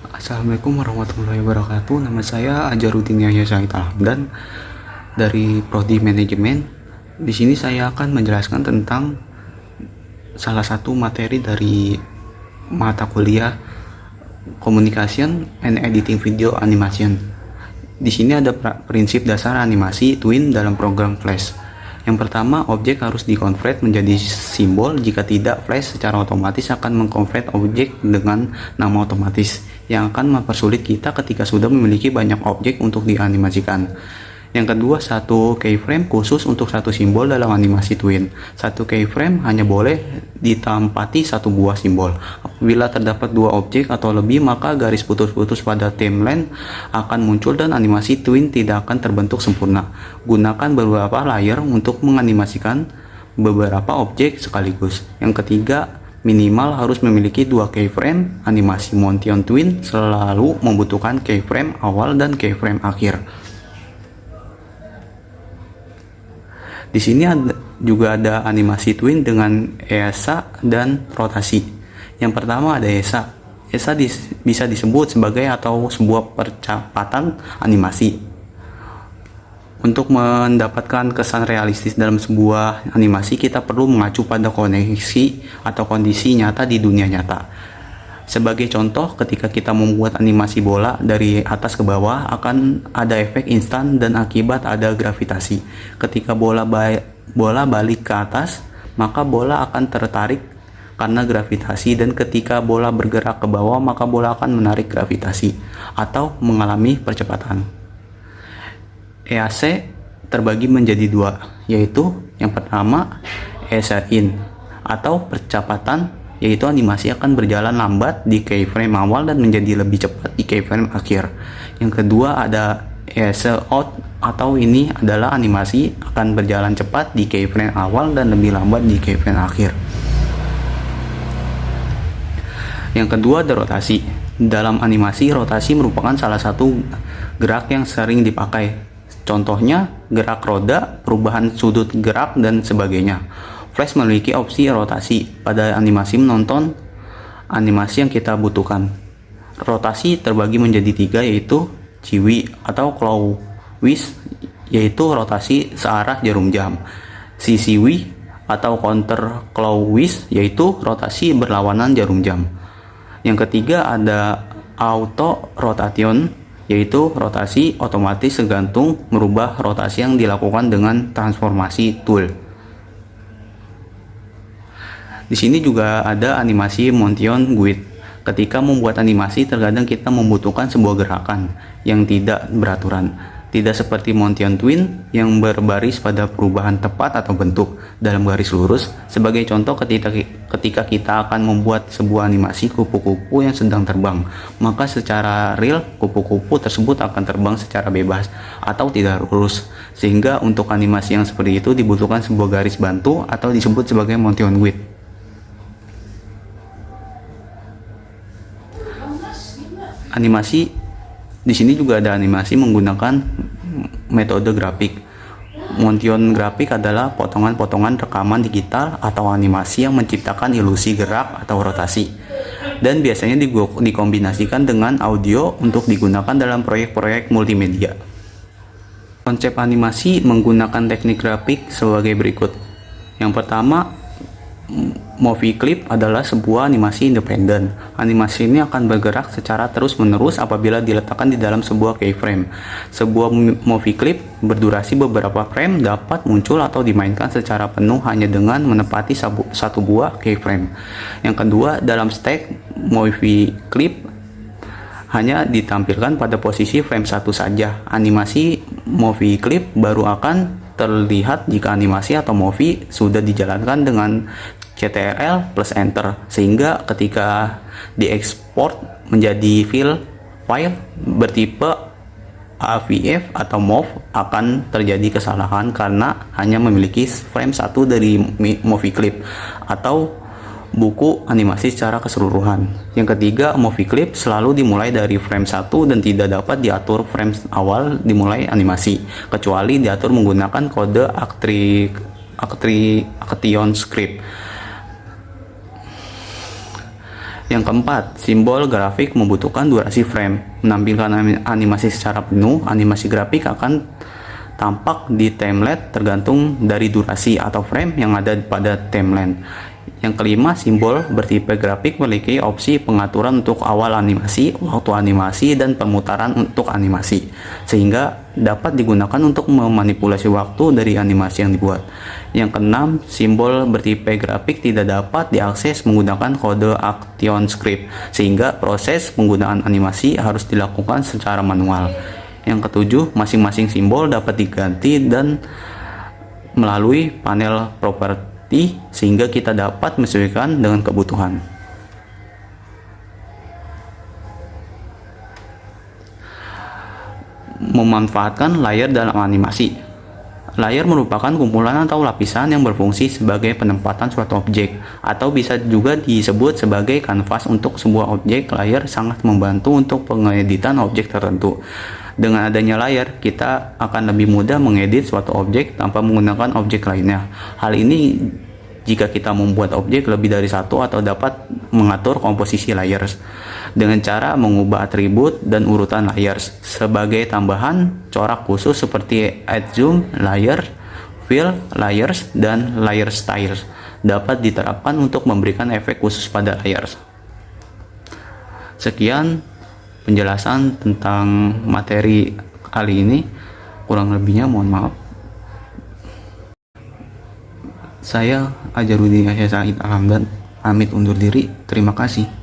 Assalamualaikum warahmatullahi wabarakatuh. Nama saya Ajaruddin Yahya Syahid Alhamdan dari Prodi Manajemen. Di sini saya akan menjelaskan tentang salah satu materi dari mata kuliah Communication and Editing Video Animation. Di sini ada prinsip dasar animasi twin dalam program Flash. Yang pertama, objek harus dikonvert menjadi simbol. Jika tidak, Flash secara otomatis akan mengkonvert objek dengan nama otomatis, yang akan mempersulit kita ketika sudah memiliki banyak objek untuk dianimasikan. Yang kedua, satu keyframe khusus untuk satu simbol dalam animasi twin. Satu keyframe hanya boleh ditempati satu buah simbol. Apabila terdapat dua objek atau lebih, maka garis putus-putus pada timeline akan muncul dan animasi twin tidak akan terbentuk sempurna. Gunakan beberapa layer untuk menganimasikan beberapa objek sekaligus. Yang ketiga, minimal harus memiliki dua keyframe. Animasi motion twin selalu membutuhkan keyframe awal dan keyframe akhir. Di sini juga ada animasi twin dengan ESA dan rotasi. Yang pertama ada ESA. ESA bisa disebut sebagai atau sebuah percepatan animasi. Untuk mendapatkan kesan realistis dalam sebuah animasi, kita perlu mengacu pada koneksi atau kondisi nyata di dunia nyata. Sebagai contoh, ketika kita membuat animasi bola dari atas ke bawah, akan ada efek instan dan akibat ada gravitasi. Ketika bola balik ke atas, maka bola akan tertarik karena gravitasi, dan ketika bola bergerak ke bawah, maka bola akan menarik gravitasi atau mengalami percepatan. EAC terbagi menjadi dua, yaitu yang pertama ESA in atau percepatan, yaitu animasi akan berjalan lambat di keyframe awal dan menjadi lebih cepat di keyframe akhir. Yang kedua ada ESA out, atau ini adalah animasi akan berjalan cepat di keyframe awal dan lebih lambat di keyframe akhir. Yang kedua ada rotasi. Dalam animasi, rotasi merupakan salah satu gerak yang sering dipakai. Contohnya gerak roda, perubahan sudut gerak, dan sebagainya. Flash memiliki opsi rotasi pada animasi menonton animasi yang kita butuhkan. Rotasi terbagi menjadi tiga, yaitu ciwi atau clockwise, yaitu rotasi searah jarum jam. Sisiwi atau counter clockwise, yaitu rotasi berlawanan jarum jam. Yang ketiga ada auto rotation, yaitu rotasi otomatis tergantung merubah rotasi yang dilakukan dengan transformasi tool. Di sini juga ada animasi motion guide. Ketika membuat animasi, terkadang kita membutuhkan sebuah gerakan yang tidak beraturan. Tidak seperti motion twin yang berbaris pada perubahan tepat atau bentuk dalam garis lurus. Sebagai contoh, ketika kita akan membuat sebuah animasi kupu-kupu yang sedang terbang, maka secara real kupu-kupu tersebut akan terbang secara bebas atau tidak lurus. Sehingga untuk animasi yang seperti itu dibutuhkan sebuah garis bantu atau disebut sebagai motion guide. Animasi di sini juga ada animasi menggunakan metode grafik. Motion grafik adalah potongan-potongan rekaman digital atau animasi yang menciptakan ilusi gerak atau rotasi, dan biasanya dikombinasikan dengan audio untuk digunakan dalam proyek-proyek multimedia. Konsep animasi menggunakan teknik grafik sebagai berikut. Yang pertama, movie clip adalah sebuah animasi independen. Animasi ini akan bergerak secara terus-menerus apabila diletakkan di dalam sebuah keyframe. Sebuah movie clip berdurasi beberapa frame dapat muncul atau dimainkan secara penuh hanya dengan menepati satu buah keyframe. Yang kedua, dalam stack movie clip hanya ditampilkan pada posisi frame 1 saja. Animasi movie clip baru akan terlihat jika animasi atau movie sudah dijalankan dengan Ctrl plus Enter, sehingga ketika diekspor menjadi file bertipe AVF atau MOV akan terjadi kesalahan karena hanya memiliki frame 1 dari movie clip atau buku animasi secara keseluruhan. Yang ketiga, movie clip selalu dimulai dari frame 1 dan tidak dapat diatur frame awal dimulai animasi, kecuali diatur menggunakan kode action script. Yang keempat, simbol grafik membutuhkan durasi frame. Menampilkan animasi secara penuh, animasi grafik akan tampak di timeline tergantung dari durasi atau frame yang ada pada timeline. Yang kelima, simbol bertipe grafik memiliki opsi pengaturan untuk awal animasi, waktu animasi, dan pemutaran untuk animasi, sehingga dapat digunakan untuk memanipulasi waktu dari animasi yang dibuat. Yang keenam, simbol bertipe grafik tidak dapat diakses menggunakan kode ActionScript, sehingga proses penggunaan animasi harus dilakukan secara manual. Yang ketujuh, masing-masing simbol dapat diganti dan melalui panel properti, sehingga kita dapat menyesuaikan dengan kebutuhan. Memanfaatkan layer dalam animasi. Layer merupakan kumpulan atau lapisan yang berfungsi sebagai penempatan suatu objek, atau bisa juga disebut sebagai kanvas untuk sebuah objek. Layer sangat membantu untuk pengeditan objek tertentu. Dengan adanya layer, kita akan lebih mudah mengedit suatu objek tanpa menggunakan objek lainnya. Hal ini jika kita membuat objek lebih dari satu atau dapat mengatur komposisi layers dengan cara mengubah atribut dan urutan layers. Sebagai tambahan, corak khusus seperti add zoom, layer, fill, layers, dan layer styles dapat diterapkan untuk memberikan efek khusus pada layers. Sekian penjelasan tentang materi kali ini, kurang lebihnya mohon maaf. Saya Ajarudin Yahya Said Alhamdan pamit undur diri. Terima kasih.